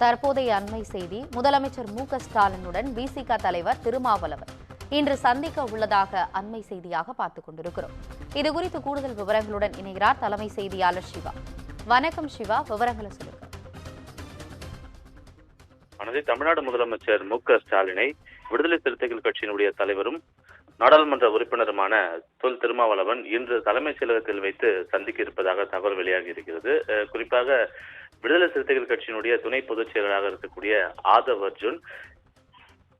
தற்போதைய அண்மை செய்தி. முதலமைச்சர் மு.க.ஸ்டாலினுடன் விசிக தலைவர் திருமாவளவன் இன்று சந்திக்க உள்ளதாக அண்மை செய்தியாக பார்த்துக் கொண்டிருக்கிறோம். இதுகுறித்து கூடுதல் விவரங்களுடன் இணைகிறார் தலைமை செய்தியாளர் சிவா. வணக்கம் சிவா, விவரங்களை சொல்லுங்க. தமிழ்நாடு முதலமைச்சர் மு.க.ஸ்டாலினை விடுதலை சிறுத்தைகள் கட்சியினுடைய தலைவரும் நாடாளுமன்ற உறுப்பினருமான தொல் திருமாவளவன் இன்று தலைமைச் செயலகத்தில் வைத்து சந்திக்க இருப்பதாக தகவல் வெளியாகி இருக்கிறது. குறிப்பாக விடுதலை சிறுத்தைகள் கட்சியினுடைய துணை பொதுச் செயலராக இருக்கக்கூடிய ஆதவ் அர்ஜுன்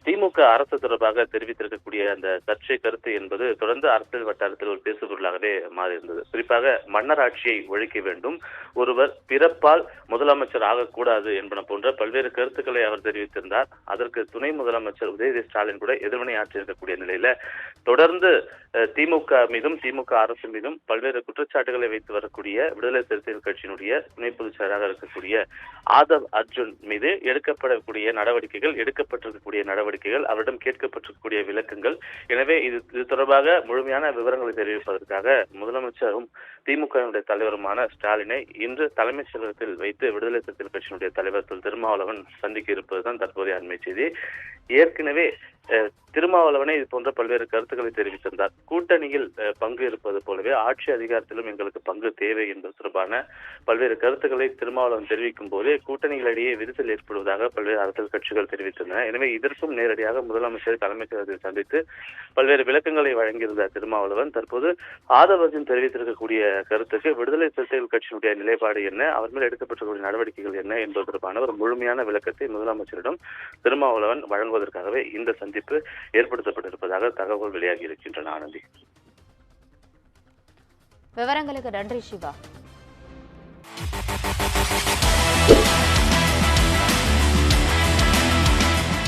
திமுக அரசு தொடர்பாக தெரிவித்திருக்கக்கூடிய அந்த சர்ச்சை கருத்து என்பது தொடர்ந்து அரசியல் வட்டாரத்தில் ஒரு பேசுபொருளாகவே மாறியிருந்தது. குறிப்பாக மன்னர் ஆட்சியை ஒழிக்க வேண்டும், ஒருவர் பிறப்பால் முதலமைச்சர் ஆகக்கூடாது என்பன போன்ற பல்வேறு கருத்துக்களை அவர் தெரிவித்திருந்தார். அதற்கு துணை முதலமைச்சர் உதயநிதி ஸ்டாலின் கூட எதிர்வினை ஆற்றியிருக்கக்கூடிய நிலையில தொடர்ந்து திமுக மீதும் திமுக அரசு மீதும் பல்வேறு குற்றச்சாட்டுகளை வைத்து வரக்கூடிய விடுதலை சிறுத்தைகள் கட்சியினுடைய துணை பொதுச் செயலராக இருக்கக்கூடிய ஆதவ் அர்ஜுன் மீது எடுக்கப்பட்டிருக்கக்கூடிய நடவடிக்கைகள் அவரிடம் கேட்கப்பட்டிருக்கக்கூடிய விளக்கங்கள். எனவே இது தொடர்பாக முழுமையான விவரங்களை தெரிவிப்பதற்காக முதலமைச்சரும் திமுக தலைவருமான ஸ்டாலினை இன்று தலைமைச் செயலகத்தில் வைத்து விடுதலை சிறுத்தைகள் கட்சியினுடைய தலைவர் திருமாவளவன் சந்திக்க இருப்பதுதான் தற்போதைய அண்மை செய்தி. ஏற்கனவே திருமாவளவனை இது போன்ற பல்வேறு கருத்துக்களை தெரிவித்திருந்தார். கூட்டணியில் பங்கு இருப்பது போலவே ஆட்சி அதிகாரத்திலும் எங்களுக்கு பங்கு தேவை என்பது தொடர்பான பல்வேறு கருத்துக்களை திருமாவளவன் தெரிவிக்கும் போதே கூட்டணிகளிடையே விரிசல் ஏற்படுவதாக பல்வேறு அரசியல் கட்சிகள் தெரிவித்தன. எனவே இதற்கும் நேரடியாக முதலமைச்சர் தலைமைச் செயலகத்தில் சந்தித்து பல்வேறு விளக்கங்களை வழங்கியிருந்த திருமாவளவன் தற்போது ஆதவ் அர்ஜுன் தெரிவித்திருக்கக்கூடிய கருத்துக்கு விடுதலை சிறுத்தைகள் கட்சியினுடைய நிலைப்பாடு என்ன, அவர் மேல் எடுக்கப்பட்டிருக்கக்கூடிய நடவடிக்கைகள் என்ன என்பது தொடர்பான ஒரு முழுமையான விளக்கத்தை முதலமைச்சரிடம் திருமாவளவன் வழங்குவதற்காகவே இந்த சந்திப்பு ஏற்படுத்தப்பட்டிருப்பதாக தகவல் வெளியாகி இருக்கின்றன. ஆனந்தி, விவரங்களுக்கு நன்றி சிவா.